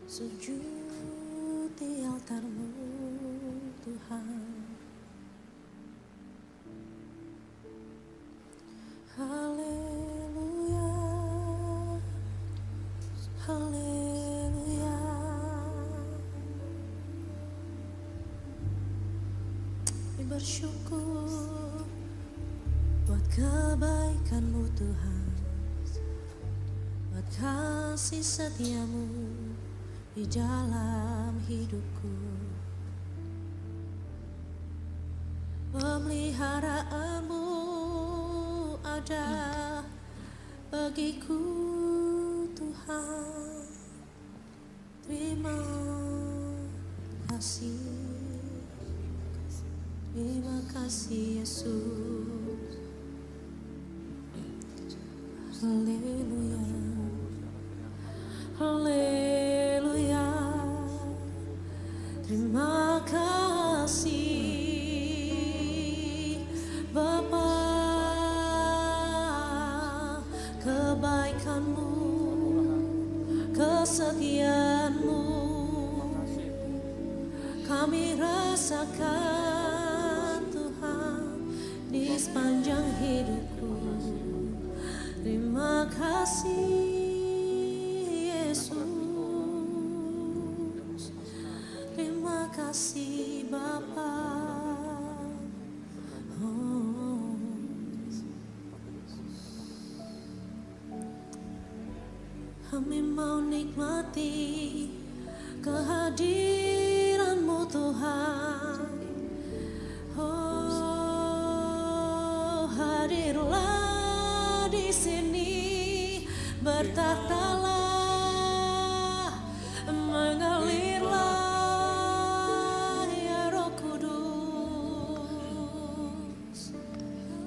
Sujud di altar-Mu Tuhan. Haleluya, haleluya. Kami bersyukur buat kebaikan-Mu Tuhan, buat kasih setia-Mu di dalam hidupku. Pemeliharaanmu ada bagiku Tuhan. Terima kasih, terima kasih Yesus. Haleluya, haleluya. Terima kasih Bapa, kebaikan-Mu, kesetiaan-Mu kami rasakan Tuhan di sepanjang hidupku. Terima kasih Yesus, terima kasih Bapa. Kami mau nikmati kehadiran-Mu Tuhan. Oh, hadirlah di sini, bertahtalah, mengalirlah ya Roh Kudus.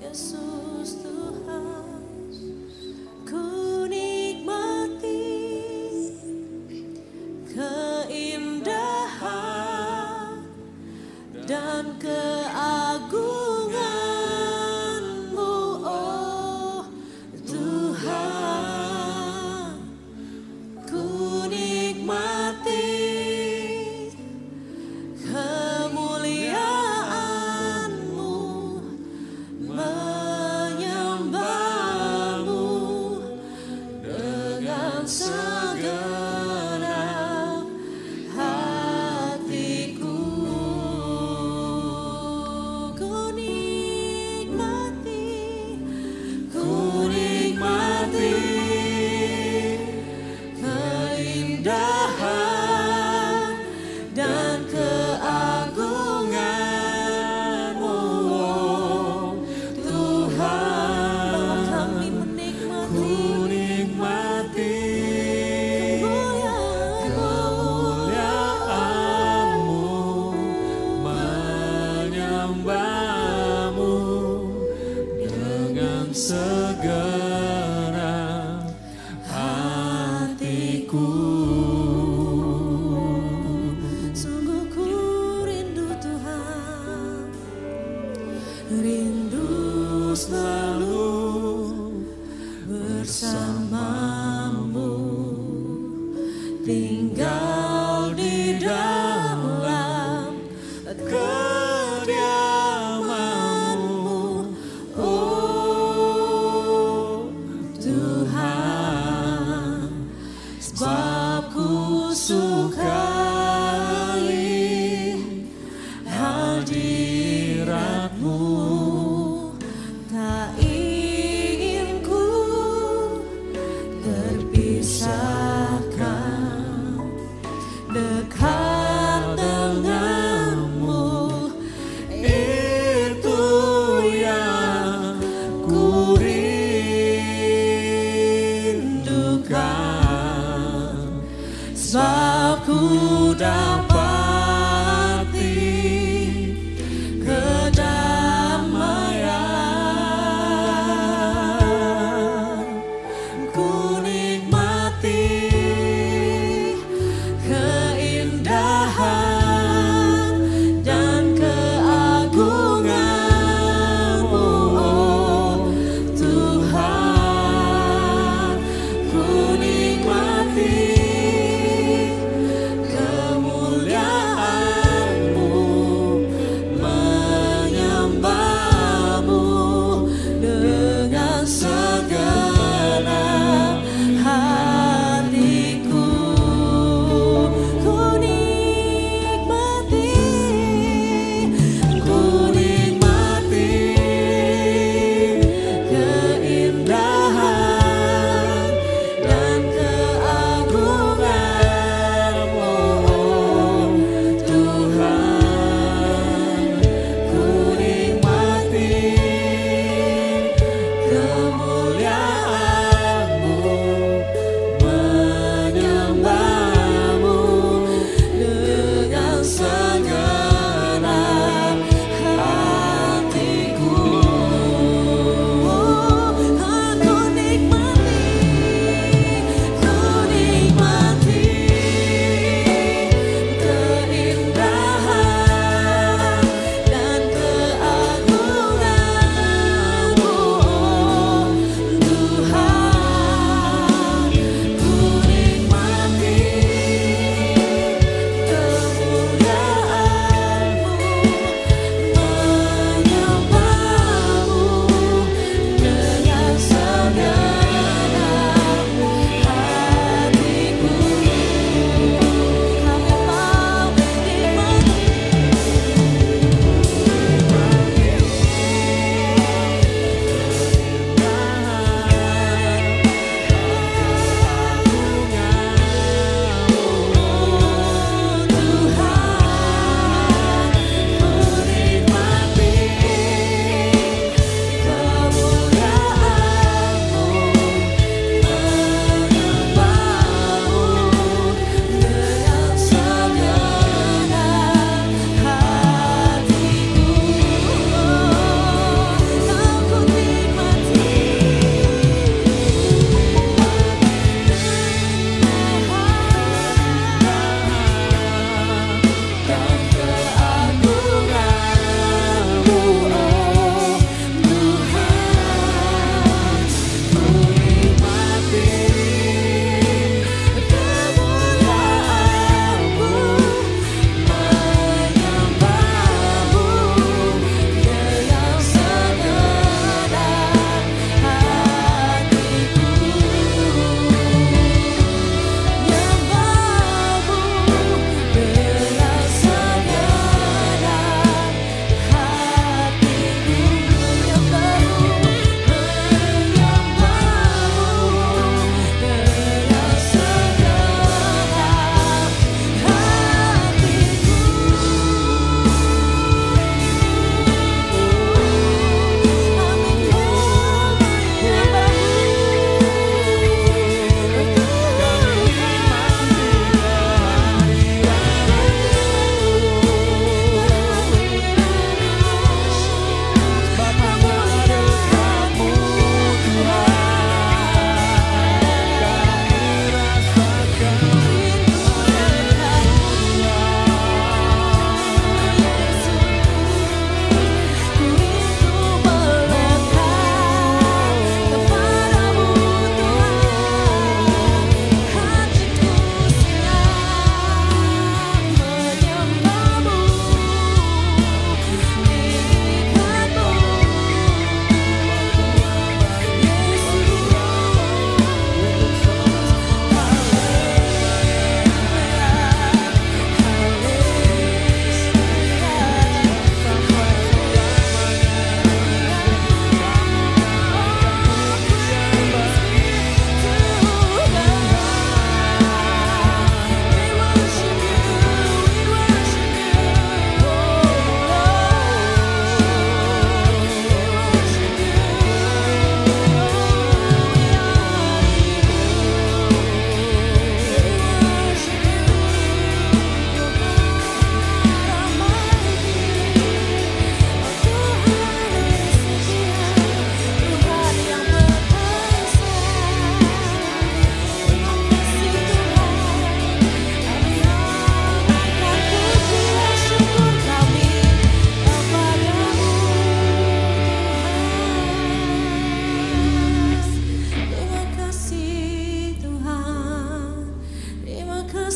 Yesus Tuhan, ku nikmati keindahan dan keagungan-Mu, oh Tuhan. Ku nikmati kemuliaan-Mu, menyembah-Mu dengan segenap hatiku. Ku nikmati keindahan dan keagungan-Mu, oh Tuhan. Kami menikmati kemuliaan-Mu, menyembah-Mu dengan segenap hatiku. Sungguh ku rindu Tuhan, rindu selalu bersama-Mu, tinggal di dalam kediaman-Mu, oh Tuhan. Sebab ku sukai hadirat-Mu, tak ingin ku terpisahkan, dekat dengan-Mu, itu yang ku rindukan. Sebab ku dapati kedamaian. Ku nikmati keindahan dan keagungan-Mu, oh Tuhan. Ku nikmati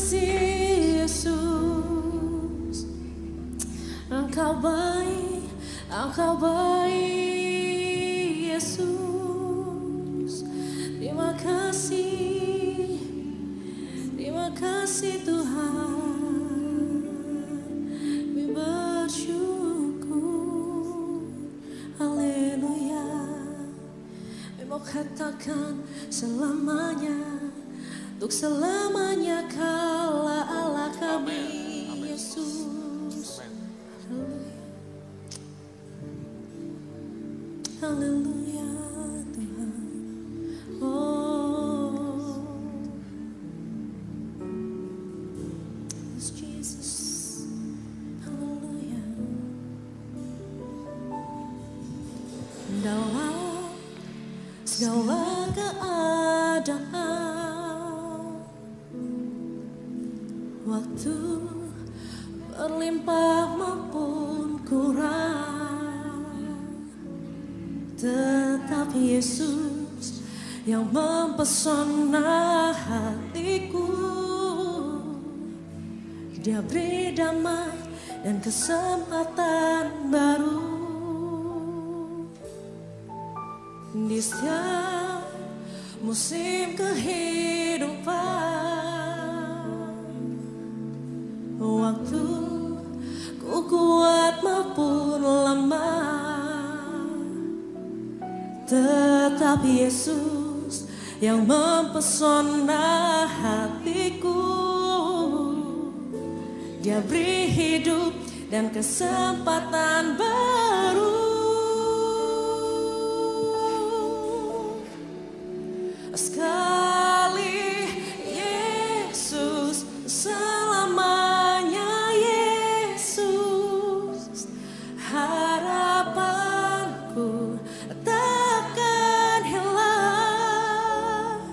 kasih Yesus, Engkau baik Yesus. Terima kasih Tuhan, kami bersyukur, haleluya. Kami mau katakan selamanya, untuk selamanya Kaulah Allah kami, Yesus. Haleluya Tuhan. Oh, yes, Jesus. Haleluya. Dalam segala keadaan, waktu berlimpah maupun kurang, tetap Yesus yang mempesona hatiku. Dia beri damai dan kesempatan baru di setiap musim kehidupan. Waktu ku kuat maupun lemah, tetap Yesus yang mempesona hatiku. Dia beri hidup dan kesempatan baru. Sekali Yesus, selamanya Yesus. Harapanku takkan hilang,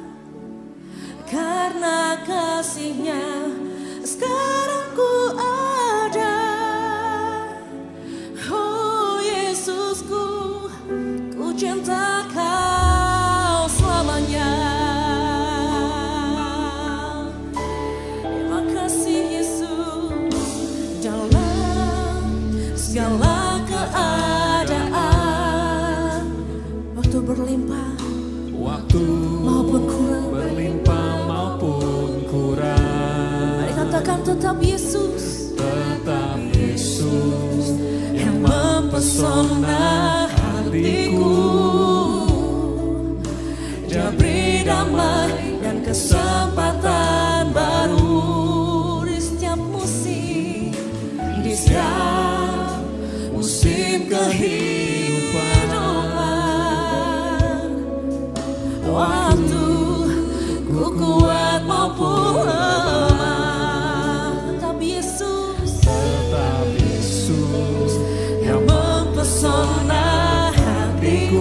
karena kasih-Nya sekarang ku ada. Oh Yesusku, ku cinta Kau selamanya. Terima kasih Yesus. Dalam segala keadaan, waktu berlimpah maupun kurang, mari katakan tetap Yesus yang mempesona hatiku. Dia beri damai dan kesempatan baru di setiap musim, di setiap musim kehidupan. Waktu ku kuat maupun lemah, tetap Yesus yang mempesona hatiku.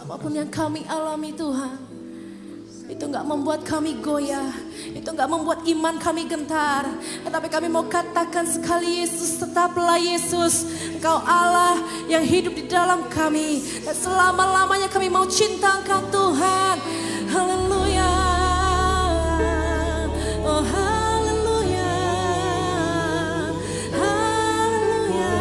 Apapun yang kami alami Tuhan, itu gak membuat kami goyah, itu gak membuat iman kami gentar. Tetapi kami mau katakan sekali, Yesus, tetaplah Yesus. Engkau Allah yang hidup di dalam kami, dan selama-lamanya kami mau cinta Engkau Tuhan. Haleluya. Oh haleluya. Haleluya.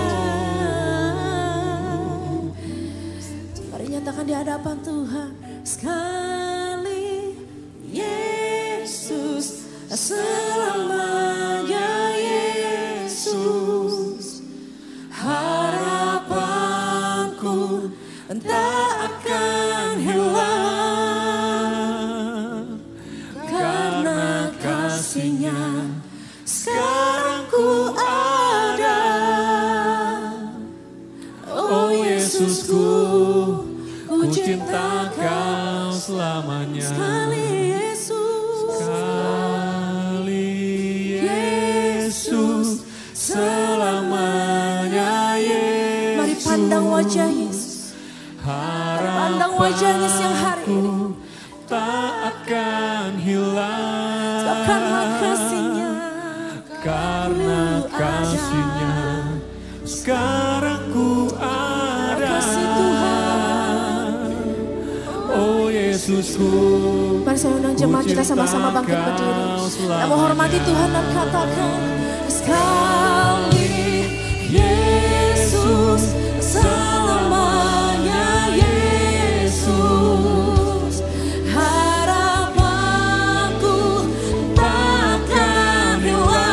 Mari nyatakan di hadapan Tuhan sekali, Yesus, selamanya Yesus, harapanku tak akan hilang, karena kasih-Nya sekarang ku ada. Oh Yesusku, ku cinta Kau selamanya. Sekali Yesus, sekali Yesus, selamanya Yesus. Mari pandang wajah Yesus, pandang wajahnya siang hari ini. Tak akan hilang, sebab karena kasih-Nya, karena kasih-Nya sekarang ku ada. Kasih Tuhan, oh Yesusku. Mari saya undang jemaat kita sama-sama bangkit berdiri. Kita menghormati Tuhan dan katakan sekali, Yesus, selamanya Yesus, harapanku takkan hilang,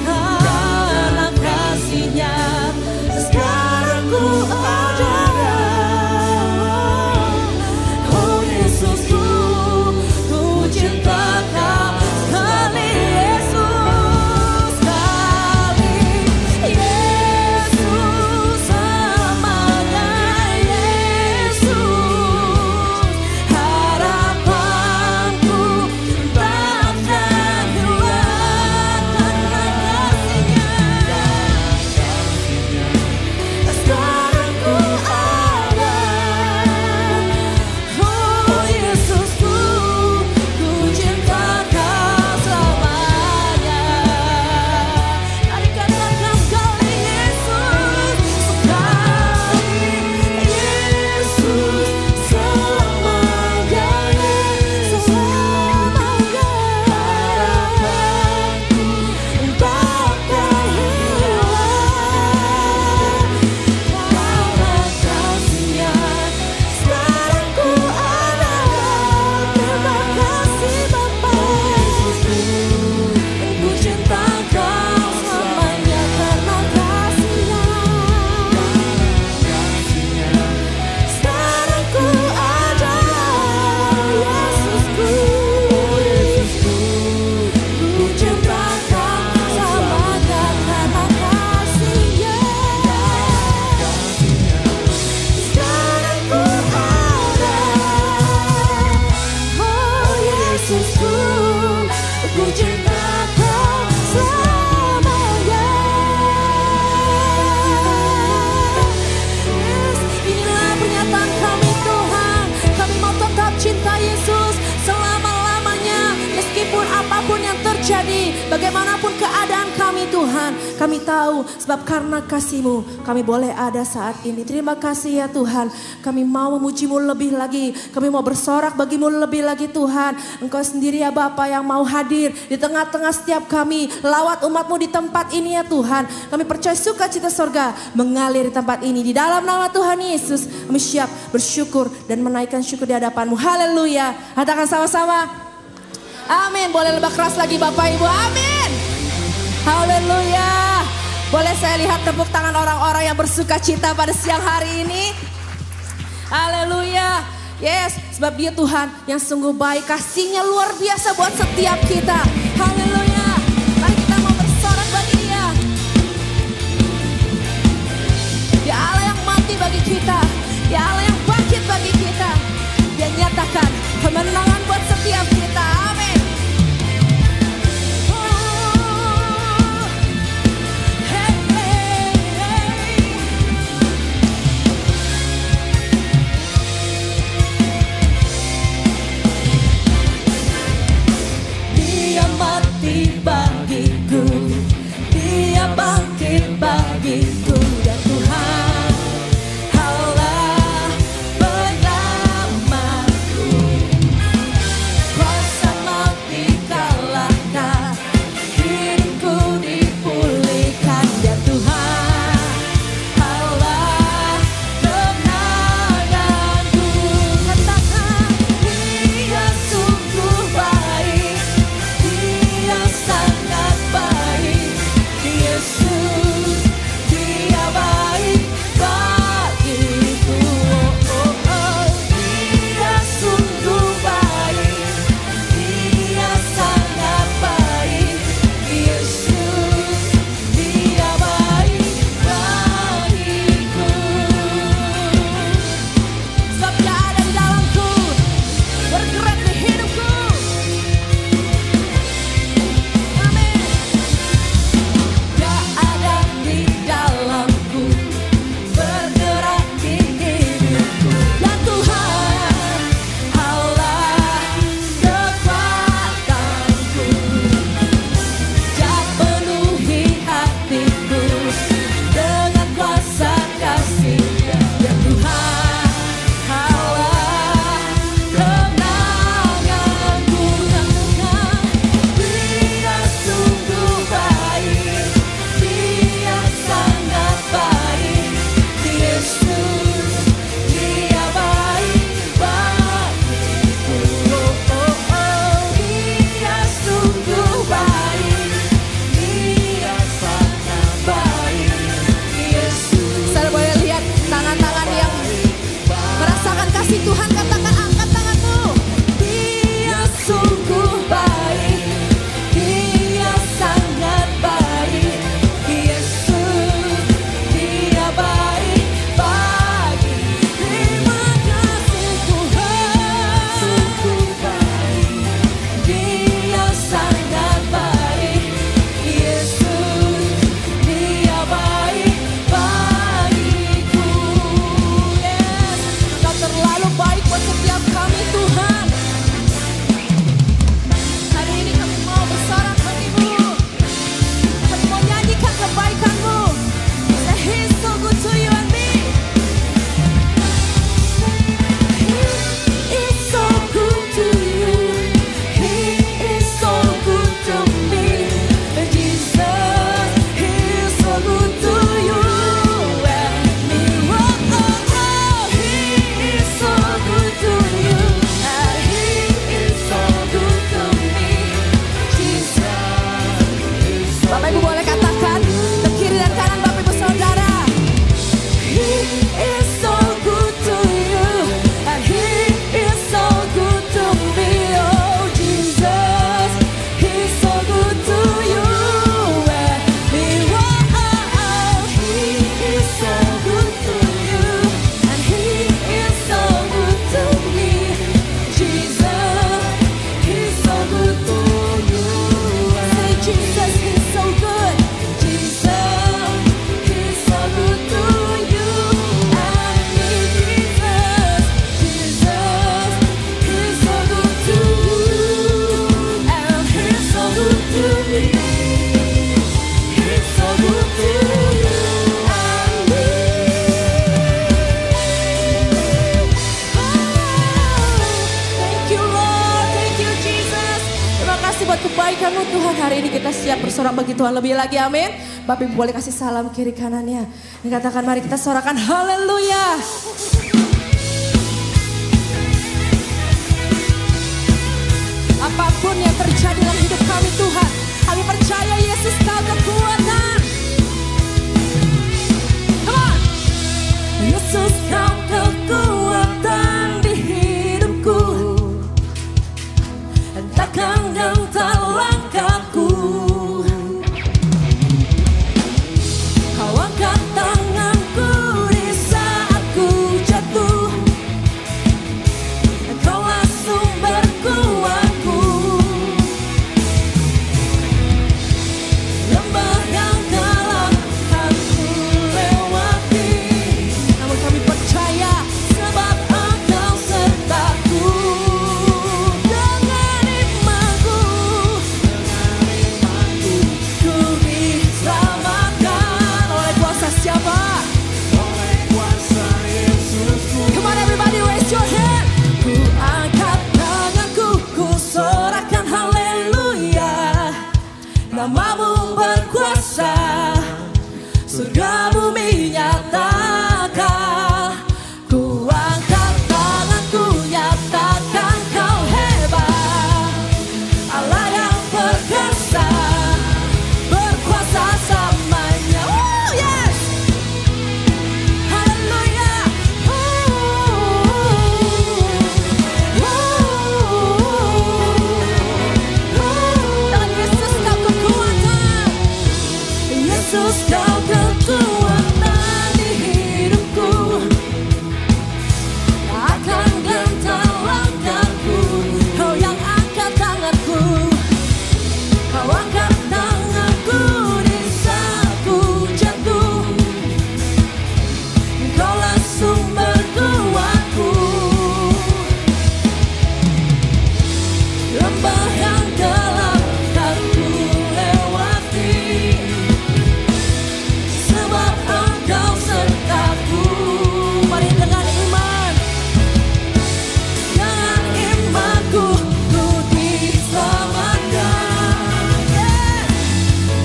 karena kasih-Nya sekarang ku ada. Oh Yesusku, ku cinta Kau sekali Yesus, sekali Yesus, selamanya Yesus, harapanku takkan hilang, karena kasih-Nya sekarang ku ada. Oh Yesusku, ku cinta Kau selamanya. Mari katakan sekali Yesus, sekali Yesus, selamanya Yesus, selamanya harapanku takkan hilang, karena kasih-Nya sekarang ku ada. Terima kasih Bapa Yesusku, ku cinta Kau selamanya, karena kasih-Nya sekarang ku ada. Yesusku, ku cinta Kau selamanya, karena kasih-Nya sekarang ku ada. Oh Yesusku, ku cinta Kau selamanya. Yes, inilah pernyataan kami Tuhan. Kami mau tetap cinta Yesus selama-lamanya, meskipun apapun yang terjadi, bagaimanapun keadaan kami Tuhan. Kami tahu sebab karena kasih-Mu kami boleh ada saat ini. Terima kasih ya Tuhan. Kami mau memuji-Mu lebih lagi. Kami mau bersorak bagi-Mu lebih lagi Tuhan. Engkau sendiri ya Bapa yang mau hadir di tengah-tengah setiap kami. Lawat umat-Mu di tempat ini ya Tuhan. Kami percaya sukacita sorga mengalir di tempat ini. Di dalam nama Tuhan Yesus kami siap bersyukur dan menaikkan syukur di hadapan-Mu. Haleluya. Katakan sama-sama. Amin. Boleh lebih keras lagi Bapak Ibu. Amin. Haleluya. Boleh saya lihat tepuk tangan orang-orang yang bersuka cita pada siang hari ini. Haleluya. Yes, sebab Dia Tuhan yang sungguh baik, kasih-Nya luar biasa buat setiap kita. Haleluya. Mari kita mau bersorak bagi Dia. Dia Allah yang mati bagi kita. Dia Allah yang bangkit bagi kita. Dia nyatakan kemenangan buat setiap kita. Amin. Tuhan, hari ini kita siap bersorak bagi Tuhan lebih lagi, amin. Bapak Ibu boleh kasih salam kiri kanannya. Dikatakan mari kita sorakan haleluya. Apapun yang terjadi dalam hidup kami Tuhan, kami percaya Yesus Kau kekuatan. Come on. Yesus Kau kekuatan di hidupku, takkan gentar langkahku. Kau angkat tanganku di saat ku jatuh, Kaulah sumber kuatku. Lembah yang dalam kan ku lewati, namun kami percaya sebab Engkau sertaku. Dengan imanku ku diselamatkan oleh kuasa siapa? Oleh kuasa Yesusku. Come on everybody, raise your hand. Ku angkat tanganku, ku sorakan haleluya. Namamu berkuasa, surga bumi nyatakan. Ku angkat tanganku, nyatakan Kau hebat. Allah yang perkasa, berkuasa selamanya. Oh yes. Haleluya. Dan Yesus Kau kekuatan. Yesus Kau kekuatan di hidupku, akan gentar langkahku. Kau yang angkat tanganku, Kau angkat tanganku di saat ku jatuh. Kaulah sumber kuatku. Lembah yang gelap kan ku lewati, sebab Engkau sertaku. Mari dengan iman, dengan imanku ku diselamatkan.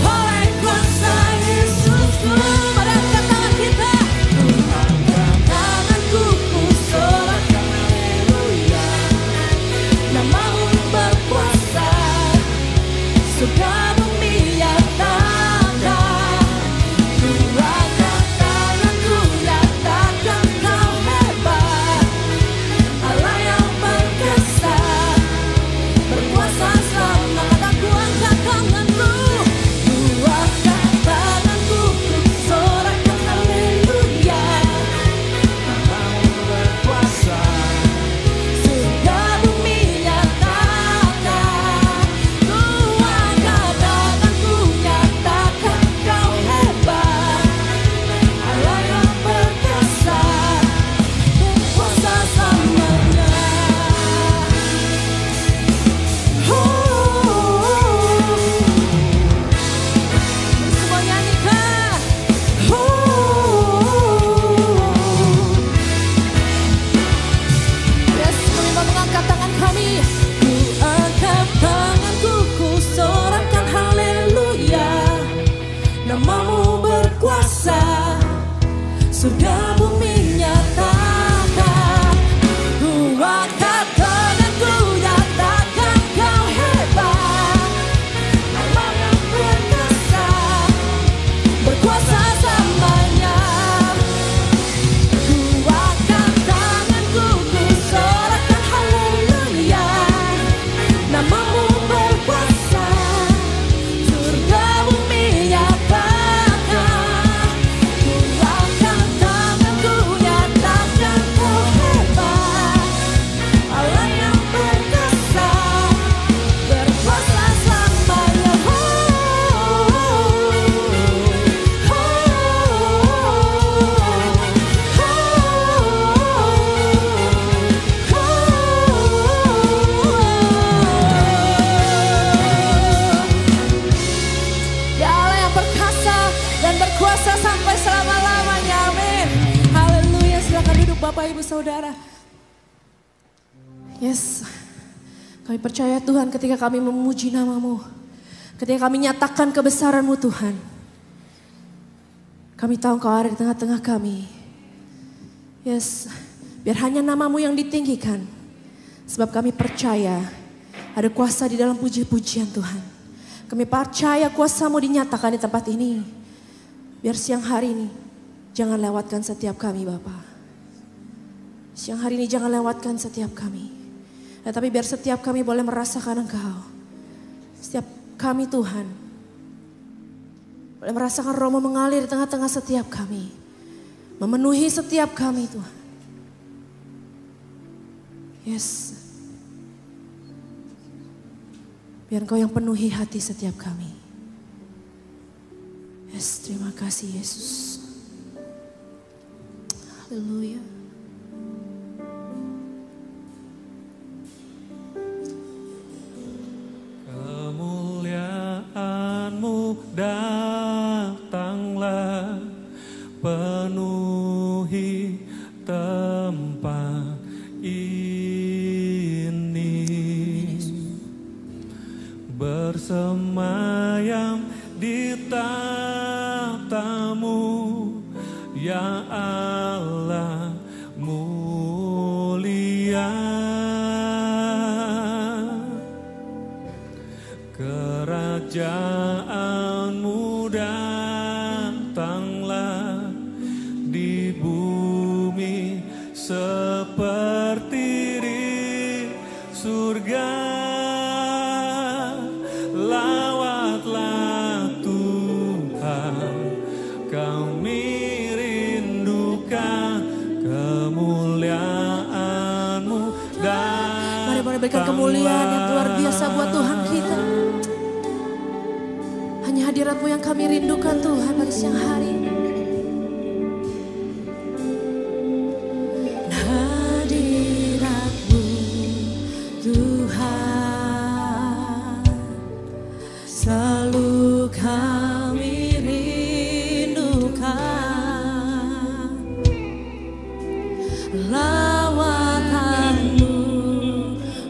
Oleh kuasa Yesusku. Mari angkat tangan kita. Tanganku ku sorakan haleluya. Namamu berkuasa, surga bumi nyatakan. Ku angkat tanganku, nyatakan Kau hebat. Allah yang perkasa, berkuasa selama. Ku angkat tanganku, ku angkat tanganku, ku sorakan haleluya. Namamu berkuasa, Surga bumi nyatakan. Ku angkat tanganku, nyatakan Kau hebat. Allah yang perkasa, berkuasa selamanya. Semua nyanyikan. Yes, kami mau mengangkat tangan kami. Ku angkat tanganku, ku sorakan haleluya. Namamu berkuasa, surga bumi nyatakan. Ku angkat tanganku, nyatakan Kau hebat. Allah yang perkasa, berkuasa selamanya. Ku angkat tanganku, ku sorakan haleluya. Namamu berkuasa, surga bumi nyatakan. Ku angkat tanganku, nyatakan Kau hebat. Allah yang perkasa, berkuasa selamanya. Ya Allah yang perkasa dan berkuasa sampai selama-lamanya, amin. Haleluya, silakan duduk Bapak Ibu Saudara. Yes, kami percaya Tuhan ketika kami memuji nama-Mu, Ketika kami nyatakan kebesaran-Mu Tuhan, kami tahu Engkau ada di tengah-tengah kami. Yes, biar hanya nama-Mu yang ditinggikan. Sebab kami percaya ada kuasa di dalam puji-pujian Tuhan. Kami percaya kuasa-Mu dinyatakan di tempat ini. Biar siang hari ini jangan lewatkan setiap kami Bapa. Siang hari ini jangan lewatkan setiap kami. Tapi biar setiap kami boleh merasakan Engkau. Setiap kami Tuhan boleh merasakan Roh-Mu mengalir di tengah-tengah setiap kami. Memenuhi setiap kami Tuhan. Yes. Biar Engkau yang penuhi hati setiap kami. Yes, terima kasih Yesus. Haleluya. Kemuliaan-Mu datanglah, penuhi tempat ini, bersemayam di tahta-Mu, ya Allah mulia. Kerajaan-Mu datanglah di bumi seperti di surga. Lawatlah Tuhan, kami rindukan kemuliaan-Mu datanglah. Mari boleh berikan kemuliaan yang luar biasa buat Tuhan kita. Hanya hadirat-Mu yang kami rindukan Tuhan pada siang hari ini. Hadirat-Mu Tuhan selalu kami rindukan. Lawatan-Mu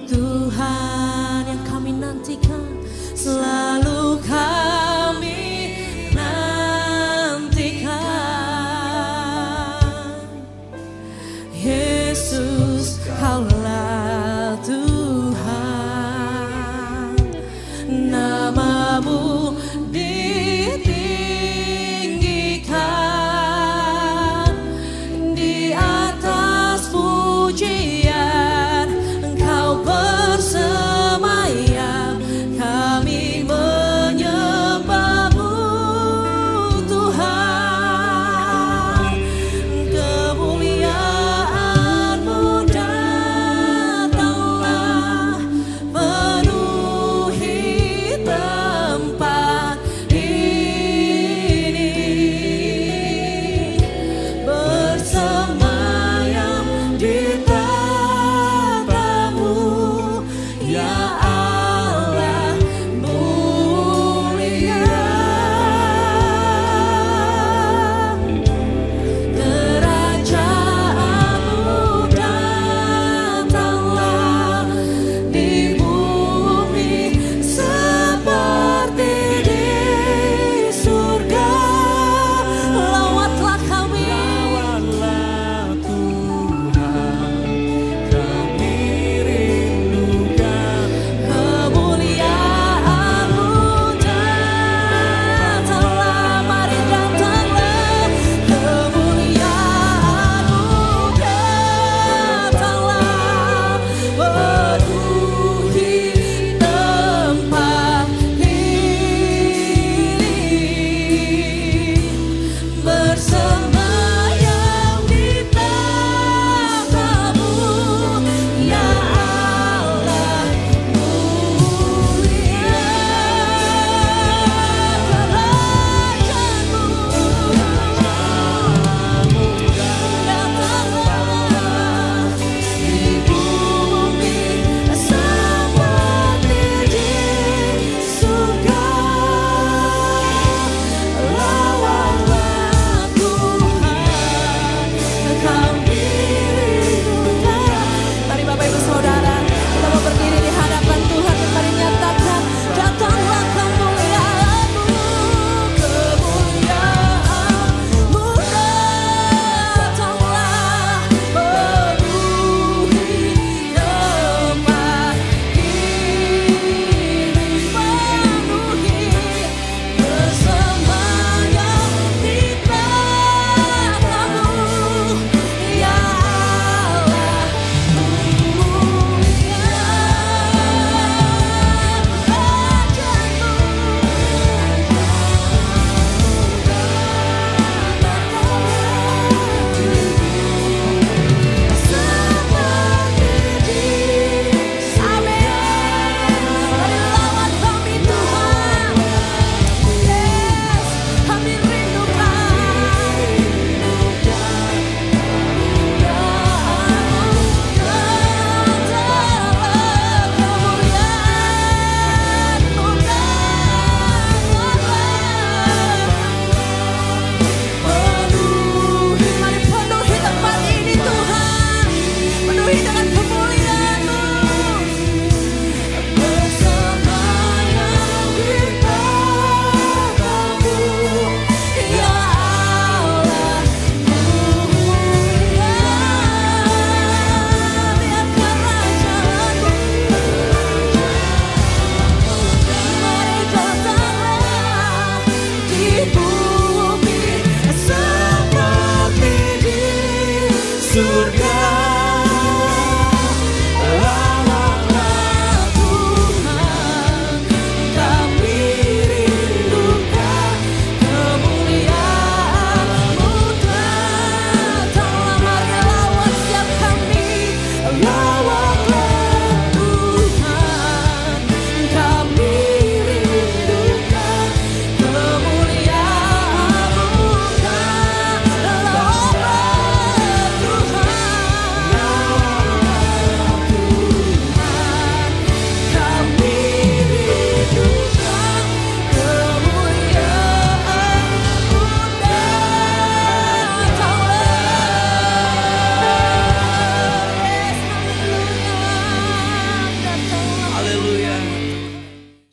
Tuhan yang kami nantikan, selalu kami nantikan. Yesus, Kaulah Tuhan, nama-Mu ditinggikan di atas pujian. Engkau bersemayam, kami menyembah-Mu Tuhan. Kemuliaan-Mu datanglah, penuhi tempat ini, bersemayam di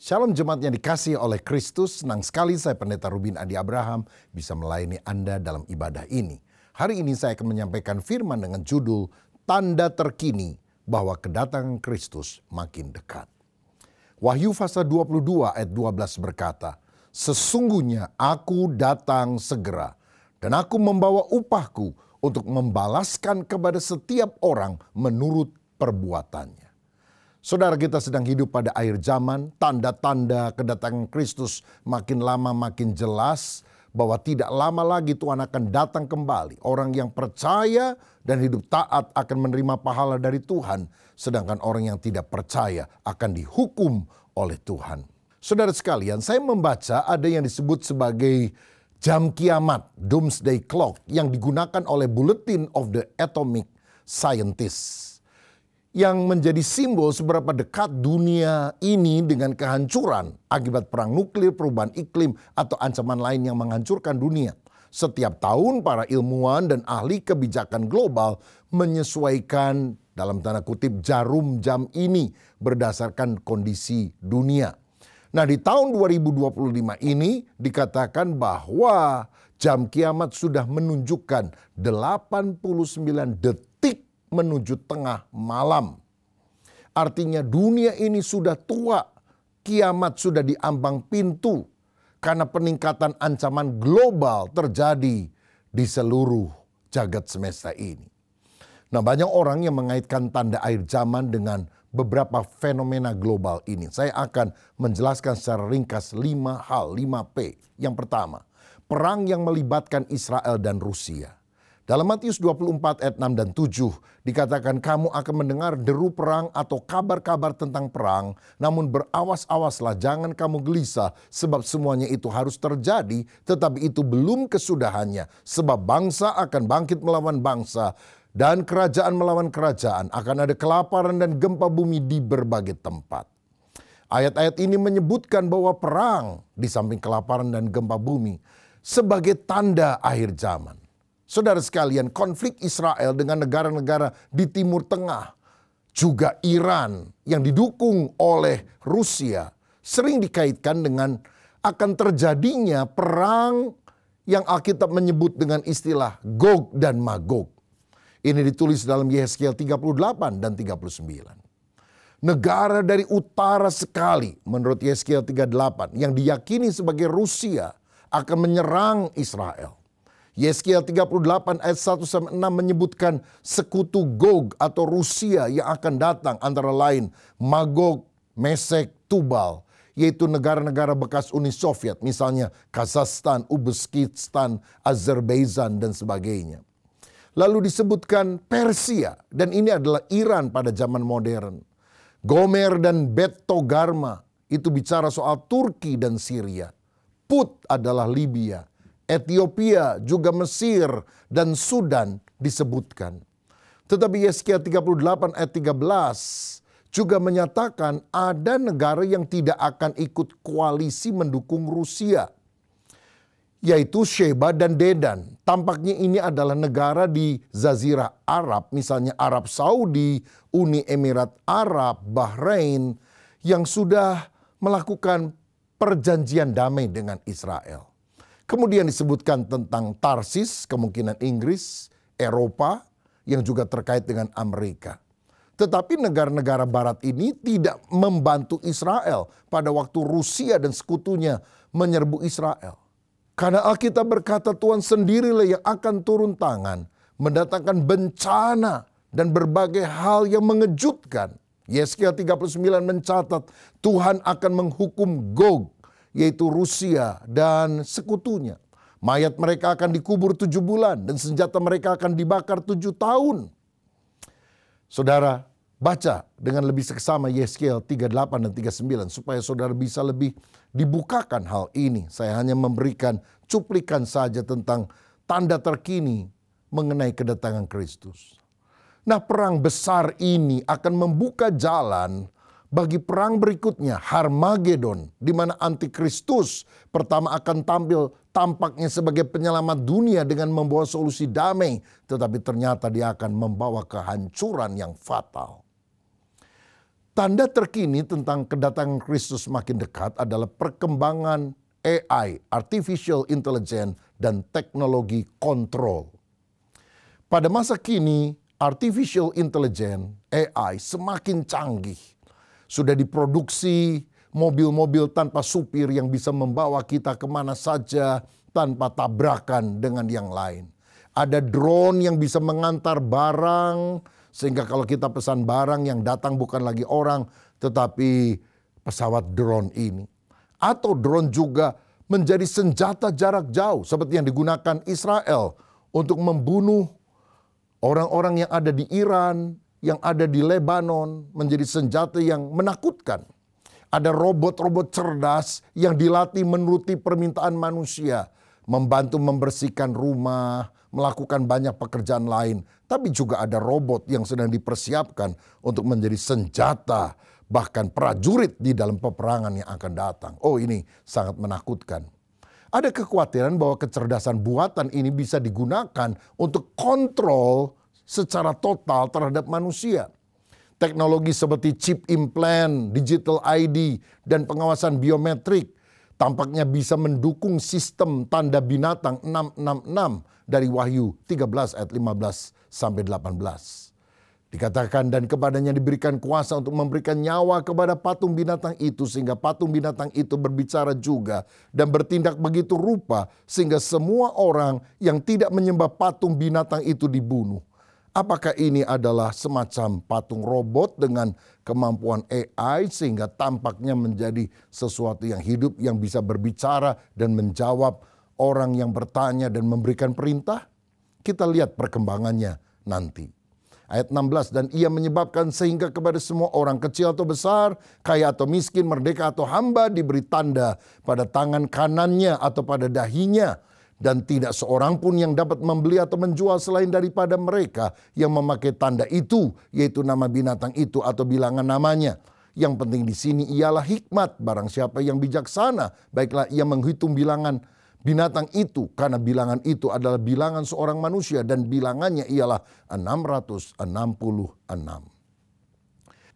Shalom jemaat yang dikasihi oleh Kristus, senang sekali saya Pendeta Rubin Adi Abraham bisa melayani Anda dalam ibadah ini. Hari ini saya akan menyampaikan firman dengan judul Tanda Terkini bahwa kedatangan Kristus makin dekat. Wahyu pasal 22 ayat 12 berkata, "Sesungguhnya aku datang segera dan aku membawa upahku untuk membalaskan kepada setiap orang menurut perbuatannya." Saudara, kita sedang hidup pada akhir zaman, tanda-tanda kedatangan Kristus makin lama makin jelas bahwa tidak lama lagi Tuhan akan datang kembali. Orang yang percaya dan hidup taat akan menerima pahala dari Tuhan, sedangkan orang yang tidak percaya akan dihukum oleh Tuhan. Saudara sekalian, saya membaca ada yang disebut sebagai jam kiamat, Doomsday Clock, yang digunakan oleh Bulletin of the Atomic Scientists, yang menjadi simbol seberapa dekat dunia ini dengan kehancuran akibat perang nuklir, perubahan iklim, atau ancaman lain yang menghancurkan dunia. Setiap tahun para ilmuwan dan ahli kebijakan global menyesuaikan dalam tanda kutip jarum jam ini berdasarkan kondisi dunia. Nah, di tahun 2025 ini dikatakan bahwa jam kiamat sudah menunjukkan 89 detik menuju tengah malam. Artinya dunia ini sudah tua, kiamat sudah di ambang pintu karena peningkatan ancaman global terjadi di seluruh jagat semesta ini. Nah, banyak orang yang mengaitkan tanda akhir zaman dengan beberapa fenomena global ini. Saya akan menjelaskan secara ringkas 5 hal, 5P. Yang pertama, perang yang melibatkan Israel dan Rusia. Dalam Matius 24 ayat 6 dan 7 dikatakan kamu akan mendengar deru perang atau kabar-kabar tentang perang. Namun berawas-awaslah, jangan kamu gelisah sebab semuanya itu harus terjadi. Tetapi itu belum kesudahannya. Sebab bangsa akan bangkit melawan bangsa dan kerajaan melawan kerajaan. Akan ada kelaparan dan gempa bumi di berbagai tempat. Ayat-ayat ini menyebutkan bahwa perang di samping kelaparan dan gempa bumi sebagai tanda akhir zaman. Saudara sekalian, konflik Israel dengan negara-negara di Timur Tengah, juga Iran yang didukung oleh Rusia, sering dikaitkan dengan akan terjadinya perang yang Alkitab menyebut dengan istilah Gog dan Magog. Ini ditulis dalam Yehezkiel 38 dan 39. Negara dari utara sekali, menurut Yehezkiel 38, yang diyakini sebagai Rusia akan menyerang Israel. Yehezkiel 38 ayat 1-6 menyebutkan sekutu Gog atau Rusia yang akan datang, antara lain Magog, Mesek, Tubal, yaitu negara-negara bekas Uni Soviet, misalnya Kazakhstan, Uzbekistan, Azerbaijan, dan sebagainya. Lalu disebutkan Persia, dan ini adalah Iran pada zaman modern. Gomer dan Bet Togarma itu bicara soal Turki dan Syria. Put adalah Libya. Ethiopia, juga Mesir dan Sudan disebutkan. Tetapi Yehezkiel 38 ayat 13 juga menyatakan ada negara yang tidak akan ikut koalisi mendukung Rusia, yaitu Sheba dan Dedan. Tampaknya ini adalah negara di Jazirah Arab, misalnya Arab Saudi, Uni Emirat Arab, Bahrain, yang sudah melakukan perjanjian damai dengan Israel. Kemudian disebutkan tentang Tarsis, kemungkinan Inggris, Eropa, yang juga terkait dengan Amerika. Tetapi negara-negara barat ini tidak membantu Israel pada waktu Rusia dan sekutunya menyerbu Israel. Karena Alkitab berkata Tuhan sendirilah yang akan turun tangan, mendatangkan bencana dan berbagai hal yang mengejutkan. Yehezkiel 39 mencatat Tuhan akan menghukum Gog, yaitu Rusia dan sekutunya. Mayat mereka akan dikubur 7 bulan dan senjata mereka akan dibakar 7 tahun. Saudara, baca dengan lebih seksama Yehezkiel 38 dan 39 supaya saudara bisa lebih dibukakan hal ini. Saya hanya memberikan cuplikan saja tentang tanda terkini mengenai kedatangan Kristus. Nah, perang besar ini akan membuka jalan bagi perang berikutnya, Harmagedon, di mana Antikristus pertama akan tampil tampaknya sebagai penyelamat dunia dengan membawa solusi damai, tetapi ternyata dia akan membawa kehancuran yang fatal. Tanda terkini tentang kedatangan Kristus makin dekat adalah perkembangan AI, Artificial Intelligence, dan teknologi kontrol. Pada masa kini, Artificial Intelligence, AI, semakin canggih. Sudah diproduksi mobil-mobil tanpa supir yang bisa membawa kita kemana saja tanpa tabrakan dengan yang lain. Ada drone yang bisa mengantar barang, sehingga kalau kita pesan barang yang datang bukan lagi orang, tetapi pesawat drone ini. Atau drone juga menjadi senjata jarak jauh seperti yang digunakan Israel untuk membunuh orang-orang yang ada di Iran, yang ada di Lebanon, menjadi senjata yang menakutkan. Ada robot-robot cerdas yang dilatih menuruti permintaan manusia, membantu membersihkan rumah, melakukan banyak pekerjaan lain. Tapi juga ada robot yang sedang dipersiapkan untuk menjadi senjata, bahkan prajurit di dalam peperangan yang akan datang. Oh, ini sangat menakutkan. Ada kekhawatiran bahwa kecerdasan buatan ini bisa digunakan untuk kontrol secara total terhadap manusia. Teknologi seperti chip implant, digital ID, dan pengawasan biometrik tampaknya bisa mendukung sistem tanda binatang 666 dari Wahyu 13 ayat 15-18. Dikatakan, dan kepadanya diberikan kuasa untuk memberikan nyawa kepada patung binatang itu, sehingga patung binatang itu berbicara juga dan bertindak begitu rupa sehingga semua orang yang tidak menyembah patung binatang itu dibunuh. Apakah ini adalah semacam patung robot dengan kemampuan AI sehingga tampaknya menjadi sesuatu yang hidup yang bisa berbicara dan menjawab orang yang bertanya dan memberikan perintah? Kita lihat perkembangannya nanti. Ayat 16, dan ia menyebabkan sehingga kepada semua orang kecil atau besar, kaya atau miskin, merdeka atau hamba diberi tanda pada tangan kanannya atau pada dahinya. Dan tidak seorang pun yang dapat membeli atau menjual selain daripada mereka yang memakai tanda itu, yaitu nama binatang itu atau bilangan namanya. Yang penting di sini ialah hikmat. Barang siapa yang bijaksana, baiklah ia menghitung bilangan binatang itu, karena bilangan itu adalah bilangan seorang manusia dan bilangannya ialah 666.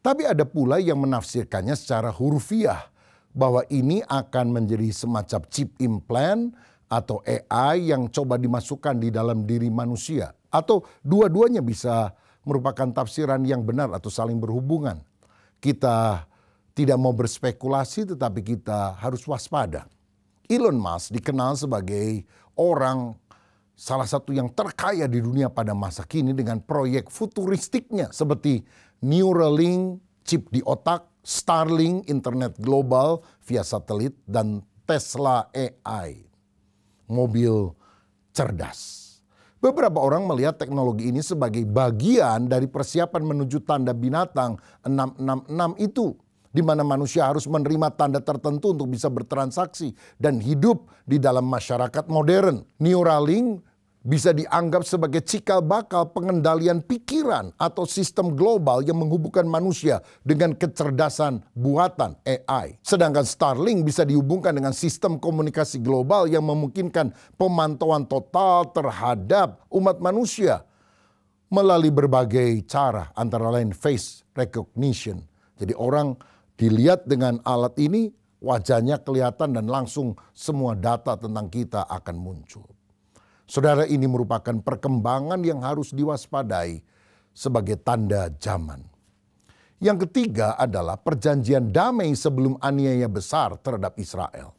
Tapi ada pula yang menafsirkannya secara hurufiah, bahwa ini akan menjadi semacam chip implant atau AI yang coba dimasukkan di dalam diri manusia. Atau dua-duanya bisa merupakan tafsiran yang benar atau saling berhubungan. Kita tidak mau berspekulasi, tetapi kita harus waspada. Elon Musk dikenal sebagai orang salah satu yang terkaya di dunia pada masa kini dengan proyek futuristiknya seperti Neuralink, chip di otak, Starlink, internet global via satelit, dan Tesla AI, mobil cerdas. Beberapa orang melihat teknologi ini sebagai bagian dari persiapan menuju tanda binatang 666 itu, di mana manusia harus menerima tanda tertentu untuk bisa bertransaksi dan hidup di dalam masyarakat modern. Neuralink bisa dianggap sebagai cikal bakal pengendalian pikiran atau sistem global yang menghubungkan manusia dengan kecerdasan buatan AI. Sedangkan Starlink bisa dihubungkan dengan sistem komunikasi global yang memungkinkan pemantauan total terhadap umat manusia melalui berbagai cara, antara lain face recognition. Jadi orang dilihat dengan alat ini, wajahnya kelihatan dan langsung semua data tentang kita akan muncul. Saudara, ini merupakan perkembangan yang harus diwaspadai sebagai tanda zaman. Yang ketiga adalah perjanjian damai sebelum aniaya besar terhadap Israel.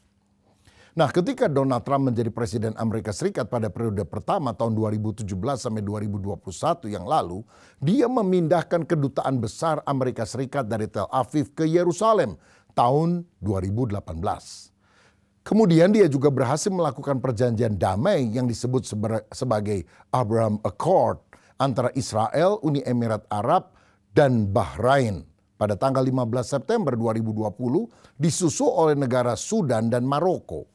Nah, ketika Donald Trump menjadi Presiden Amerika Serikat pada periode pertama tahun 2017 sampai 2021 yang lalu, dia memindahkan kedutaan besar Amerika Serikat dari Tel Aviv ke Yerusalem tahun 2018. Kemudian dia juga berhasil melakukan perjanjian damai yang disebut sebagai Abraham Accord antara Israel, Uni Emirat Arab, dan Bahrain pada tanggal 15 September 2020 disusul oleh negara Sudan dan Maroko.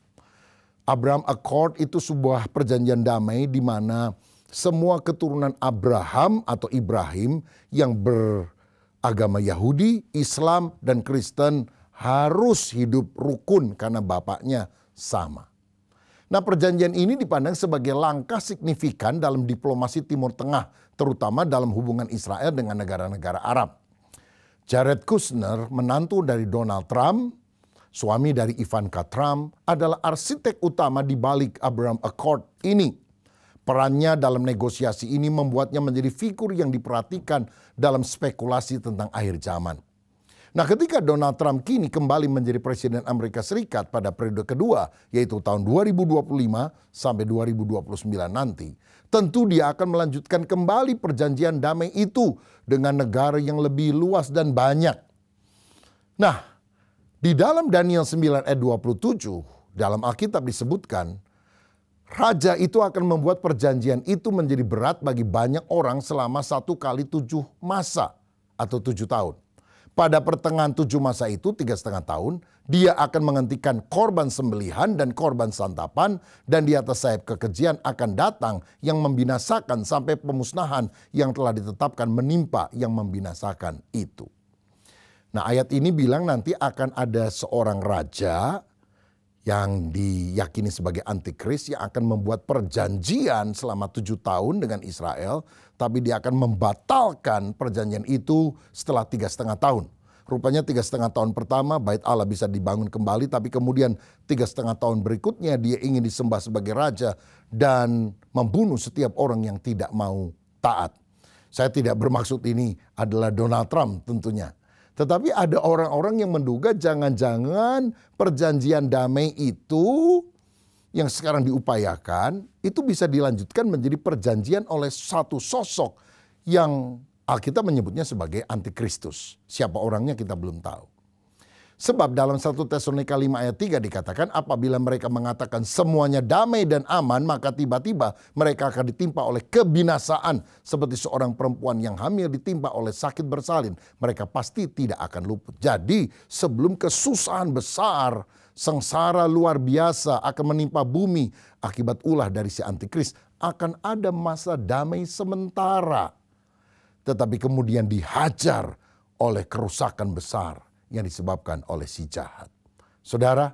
Abraham Accord itu sebuah perjanjian damai di mana semua keturunan Abraham atau Ibrahim yang beragama Yahudi, Islam, dan Kristen harus hidup rukun karena bapaknya sama. Nah, perjanjian ini dipandang sebagai langkah signifikan dalam diplomasi Timur Tengah, terutama dalam hubungan Israel dengan negara-negara Arab. Jared Kushner, menantu dari Donald Trump, suami dari Ivanka Trump, adalah arsitek utama di balik Abraham Accord ini. Perannya dalam negosiasi ini membuatnya menjadi figur yang diperhatikan dalam spekulasi tentang akhir zaman. Nah, ketika Donald Trump kini kembali menjadi Presiden Amerika Serikat pada periode kedua, yaitu tahun 2025 sampai 2029 nanti, tentu dia akan melanjutkan kembali perjanjian damai itu dengan negara yang lebih luas dan banyak. Nah, di dalam Daniel 9 ayat 27, dalam Alkitab disebutkan, Raja itu akan membuat perjanjian itu menjadi berat bagi banyak orang selama 1 kali 7 masa atau 7 tahun. Pada pertengahan 7 masa itu, 3,5 tahun, dia akan menghentikan korban sembelihan dan korban santapan, dan di atas sayap kekejian akan datang yang membinasakan sampai pemusnahan yang telah ditetapkan menimpa yang membinasakan itu. Nah, ayat ini bilang nanti akan ada seorang raja yang diyakini sebagai antikris yang akan membuat perjanjian selama 7 tahun dengan Israel, tapi dia akan membatalkan perjanjian itu setelah 3,5 tahun. Rupanya 3,5 tahun pertama bait Allah bisa dibangun kembali, tapi kemudian 3,5 tahun berikutnya dia ingin disembah sebagai raja dan membunuh setiap orang yang tidak mau taat. Saya tidak bermaksud ini adalah Donald Trump tentunya. Tetapi ada orang-orang yang menduga jangan-jangan perjanjian damai itu yang sekarang diupayakan itu bisa dilanjutkan menjadi perjanjian oleh satu sosok yang Alkitab menyebutnya sebagai antikristus. Siapa orangnya kita belum tahu. Sebab dalam 1 Tesalonika 5 ayat 3 dikatakan apabila mereka mengatakan semuanya damai dan aman, maka tiba-tiba mereka akan ditimpa oleh kebinasaan seperti seorang perempuan yang hamil ditimpa oleh sakit bersalin. Mereka pasti tidak akan luput. Jadi sebelum kesusahan besar, sengsara luar biasa akan menimpa bumi akibat ulah dari si antikris, akan ada masa damai sementara. Tetapi kemudian dihajar oleh kerusakan besar yang disebabkan oleh si jahat. Saudara,